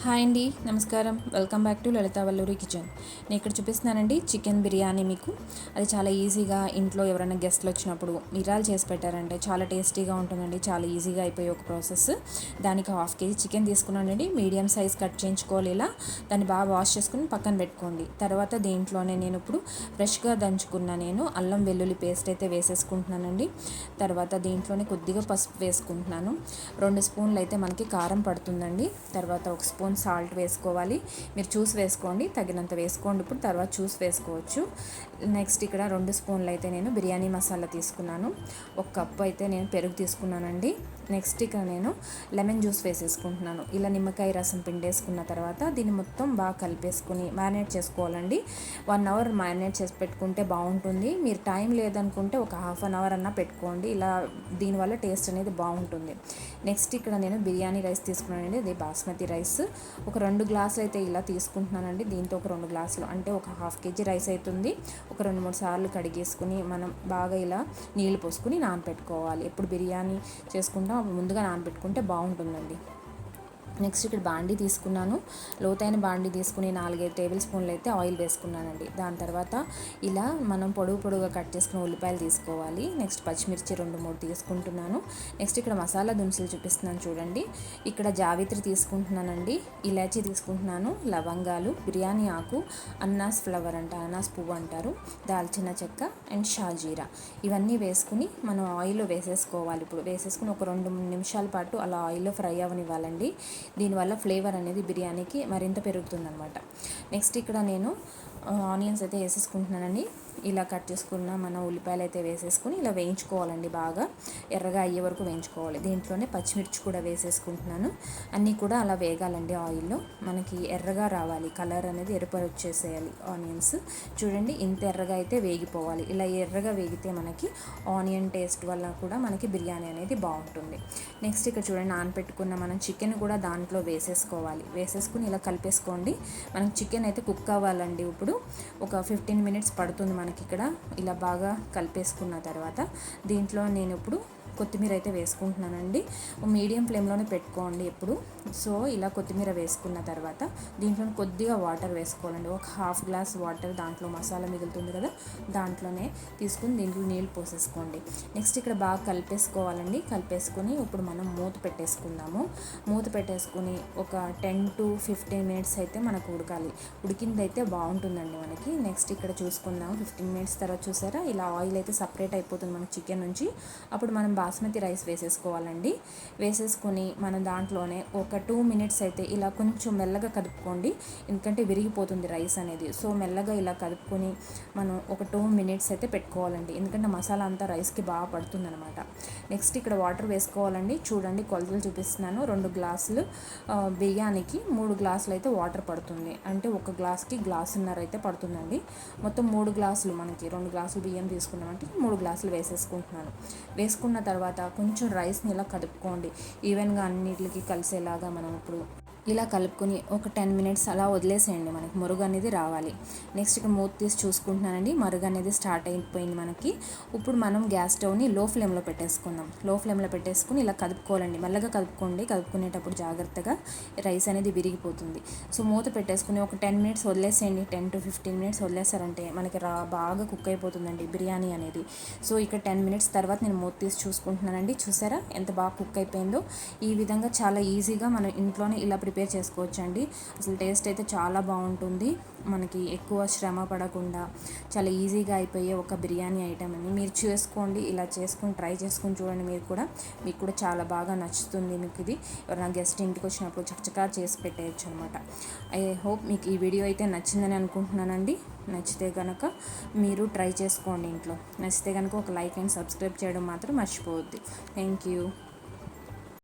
Hi అండి, నమస్కారం. Welcome back to Lalitha Valluri kitchen. నేను ఇక్కడ చూపిస్తున్నానండి చికెన్ బిర్యానీ. మీకు అది చాలా ఈజీగా ఇంట్లో ఎవరైనా గెస్ట్లు వచ్చినప్పుడు మిరాలు చేసి పెట్టారంటే చాలా టేస్టీగా ఉంటుందండి. చాలా ఈజీగా అయిపోయే ఒక ప్రాసెస్. దానికి 1/2 kg చికెన్ తీసుకున్నానండి. మీడియం సైజ్ కట్ చేయించుకోవాలి. ఇలా దాన్ని బాగా వాష్ చేసుకుని పక్కన పెట్టుకోండి. తర్వాత దీంట్లోనే నేను ఇప్పుడు ఫ్రెష్గా దంచుకున్న అల్లం వెల్లుల్లి పేస్ట్ అయితే వేసేసుకుంటున్నానండి. తర్వాత దీంట్లోనే కొద్దిగా పసుపు వేసుకుంటున్నాను. 2 స్పూన్లు అయితే మనకి కారం పడుతుందండి. తర్వాత 1 స్పూన్ సాల్ట్ వేసుకోవాలి. మీరు చూసి వేసుకోండి, తగినంత వేసుకోండి. ఇప్పుడు తర్వాత చూసి వేసుకోవచ్చు. నెక్స్ట్ ఇక్కడ 2 స్పూన్లు అయితే నేను బిర్యానీ మసాలా తీసుకున్నాను. 1 కప్పు అయితే నేను పెరుగు తీసుకున్నానండి. నెక్స్ట్ ఇక్కడ నేను లెమన్ జ్యూస్ వేసేసుకుంటున్నాను. ఇలా నిమ్మకాయ రసం పిండేసుకున్న తర్వాత దీన్ని మొత్తం బాగా కలిపేసుకుని మ్యారినేట్ చేసుకోవాలండి. 1 అవర్ మ్యారినేట్ చేసి పెట్టుకుంటే బాగుంటుంది. మీరు టైం లేదనుకుంటే ఒక 1/2 అవర్ అన్నా పెట్టుకోండి. ఇలా దీనివల్ల టేస్ట్ అనేది బాగుంటుంది. నెక్స్ట్ ఇక్కడ నేను బిర్యానీ రైస్ తీసుకున్నానండి. అది బాస్మతి రైస్. ఒక 2 గ్లాసులు అయితే ఇలా తీసుకుంటున్నానండి. దీంతో ఒక 2 గ్లాసులు అంటే ఒక 1/2 kg రైస్ అవుతుంది. ఒక 2-3 సార్లు కడిగేసుకుని మనం బాగా ఇలా నీళ్ళు పోసుకుని నానబెట్టుకోవాలి. ఎప్పుడు బిర్యానీ చేసుకుంటాం అప్పుడు ముందుగా నానబెట్టుకుంటే బాగుంటుందండి. నెక్స్ట్ ఇక్కడ బాండీ తీసుకున్నాను. లోతైన బాండీ తీసుకుని 4-5 టేబుల్ స్పూన్లు అయితే ఆయిల్ వేసుకున్నానండి. దాని తర్వాత ఇలా మనం పొడుగుగా కట్ చేసుకున్న ఉల్లిపాయలు తీసుకోవాలి. నెక్స్ట్ పచ్చిమిర్చి 2-3 తీసుకుంటున్నాను. నెక్స్ట్ ఇక్కడ మసాలా దినుసులు చూపిస్తున్నాను చూడండి. ఇక్కడ జావిత్రి తీసుకుంటున్నానండి, ఇలాచీ తీసుకుంటున్నాను, లవంగాలు, బిర్యానీ ఆకు, అన్నాస్ ఫ్లవర్ అనాస్ పువ్వు అంటారు, దాల్చిన చెక్క అండ్ షాజీరా ఇవన్నీ వేసుకుని మనం ఆయిల్లో వేసేసుకోవాలి. ఇప్పుడు వేసేసుకుని ఒక 2-3 నిమిషాల పాటు అలా ఆయిల్లో ఫ్రై అవ్వనివ్వాలండి. దీనివల్ల ఫ్లేవర్ అనేది బిర్యానీకి మరింత పెరుగుతుందన్నమాట. నెక్స్ట్ ఇక్కడ నేను ఆనియన్స్ అయితే వేసేసుకుంటున్నానండి. ఇలా కట్ చేసుకున్న మన ఉల్లిపాయలు అయితే వేసేసుకుని ఇలా వేయించుకోవాలండి. బాగా ఎర్రగా అయ్యే వరకు వేయించుకోవాలి. దీంట్లోనే పచ్చిమిర్చి కూడా వేసేసుకుంటున్నాను. అన్నీ కూడా అలా వేగాలండి ఆయిల్లో. మనకి ఎర్రగా రావాలి, కలర్ అనేది ఎరుపు వచ్చేసేయాలి ఆనియన్స్. చూడండి, ఇంత ఎర్రగా అయితే వేగిపోవాలి. ఇలా ఎర్రగా వేగితే మనకి ఆనియన్ టేస్ట్ వల్ల కూడా మనకి బిర్యానీ అనేది బాగుంటుంది. నెక్స్ట్ ఇక్కడ చూడండి, నానపెట్టుకున్న మనం చికెన్ కూడా దాంట్లో వేసేసుకోవాలి. వేసేసుకుని ఇలా కలిపేసుకోండి. మనకి చికెన్ అయితే కుక్ అవ్వాలండి. ఇప్పుడు ఒక 15 minutes పడుతుంది మనకి. ఇక్కడ ఇలా బాగా కలిపేసుకున్న తర్వాత దీంట్లో నేను ఇప్పుడు కొత్తిమీర అయితే వేసుకుంటున్నానండి. మీడియం ఫ్లేమ్లోనే పెట్టుకోండి ఎప్పుడు. సో ఇలా కొత్తిమీర వేసుకున్న తర్వాత దీంట్లో కొద్దిగా వాటర్ వేసుకోవాలండి. ఒక 1/2 గ్లాస్ వాటర్, దాంట్లో మసాలా మిగులుతుంది కదా, దాంట్లోనే తీసుకుని దీంట్లో నీళ్ళు పోసేసుకోండి. నెక్స్ట్ ఇక్కడ బాగా కలిపేసుకోవాలండి. కలిపేసుకొని ఇప్పుడు మనం మూత పెట్టేసుకుందాము. మూత పెట్టేసుకుని ఒక 10 to 15 minutes అయితే మనకు ఉడకాలి. ఉడికిందైతే బాగుంటుందండి మనకి. నెక్స్ట్ ఇక్కడ చూసుకుందాం. 15 minutes తర్వాత చూసారా, ఇలా ఆయిల్ అయితే సపరేట్ అయిపోతుంది మనకి చికెన్ నుంచి. అప్పుడు మనం బాస్మతి రైస్ వేసేసుకోవాలండి. వేసేసుకొని మనం దాంట్లోనే ఒక 2 minutes అయితే ఇలా కొంచెం మెల్లగా కదుపుకోండి, ఎందుకంటే విరిగిపోతుంది రైస్ అనేది. సో మెల్లగా ఇలా కదుపుకొని మనం ఒక 2 minutes అయితే పెట్టుకోవాలండి, ఎందుకంటే మసాలా అంతా రైస్కి బాగా పడుతుంది అనమాట. నెక్స్ట్ ఇక్కడ వాటర్ వేసుకోవాలండి. చూడండి, కొలతలు చూపిస్తున్నాను. 2 గ్లాసులు బియ్యానికి 3 గ్లాసులు అయితే వాటర్ పడుతుంది. అంటే 1 గ్లాస్కి 1.5 గ్లాసున్నర అయితే పడుతుందండి. మొత్తం 3 గ్లాసులు, మనకి 2 గ్లాసులు బియ్యం తీసుకున్నామంటే 3 గ్లాసులు వేసేసుకుంటున్నాను. వేసుకున్న తర్వాత కొంచెం రైస్ని ఇలా కలుపుకోండి, ఈవెన్గా అన్నిటికి కలిసేలాగా. మనం ఇప్పుడు ఇలా కలుపుకొని ఒక 10 minutes అలా వదిలేసేయండి, మనకి మరుగు అనేది రావాలి. నెక్స్ట్ ఇక్కడ మూత తీసి చూసుకుంటున్నానండి, మరుగు అనేది స్టార్ట్ అయిపోయింది మనకి. ఇప్పుడు మనం గ్యాస్ స్టవ్ని లో ఫ్లేమ్లో పెట్టేసుకుందాం. లో ఫ్లేమ్లో పెట్టేసుకుని ఇలా కలుపుకోవాలండి. మెల్లగా కలుపుకోండి, కలుపుకునేటప్పుడు జాగ్రత్తగా రైస్ అనేది విరిగిపోతుంది. సో మూత పెట్టేసుకుని ఒక 10 minutes వదిలేసేయండి. 10 to 15 minutes వదిలేసారంటే మనకి బాగా కుక్ అయిపోతుందండి బిర్యానీ అనేది. సో ఇక్కడ 10 minutes తర్వాత నేను మూత తీసి చూసుకుంటున్నానండి. చూసారా ఎంత బాగా కుక్ అయిపోయిందో. ఈ విధంగా చాలా ఈజీగా మనం ఇంట్లోనే ఇలా ప్రిపేర్ చేసుకోవచ్చండి. అసలు టేస్ట్ అయితే చాలా బాగుంటుంది. మనకి ఎక్కువ శ్రమ పడకుండా చాలా ఈజీగా అయిపోయే ఒక బిర్యానీ ఐటమ్ అని మీరు చేసుకోండి. ఇలా చేసుకొని ట్రై చేసుకొని చూడండి. మీకు కూడా చాలా బాగా నచ్చుతుంది. మీకు ఇది ఎవరైనా గెస్ట్ ఇంటికి వచ్చినప్పుడు చక్కగా చేసి పెట్టేయచ్చు అనమాట. ఐ హోప్ మీకు ఈ వీడియో అయితే నచ్చిందని అనుకుంటున్నానండి. నచ్చితే కనుక మీరు ట్రై చేసుకోండి ఇంట్లో. నచ్చితే కనుక ఒక లైక్ అండ్ సబ్స్క్రైబ్ చేయడం మాత్రం మర్చిపోవద్దు. Thank you.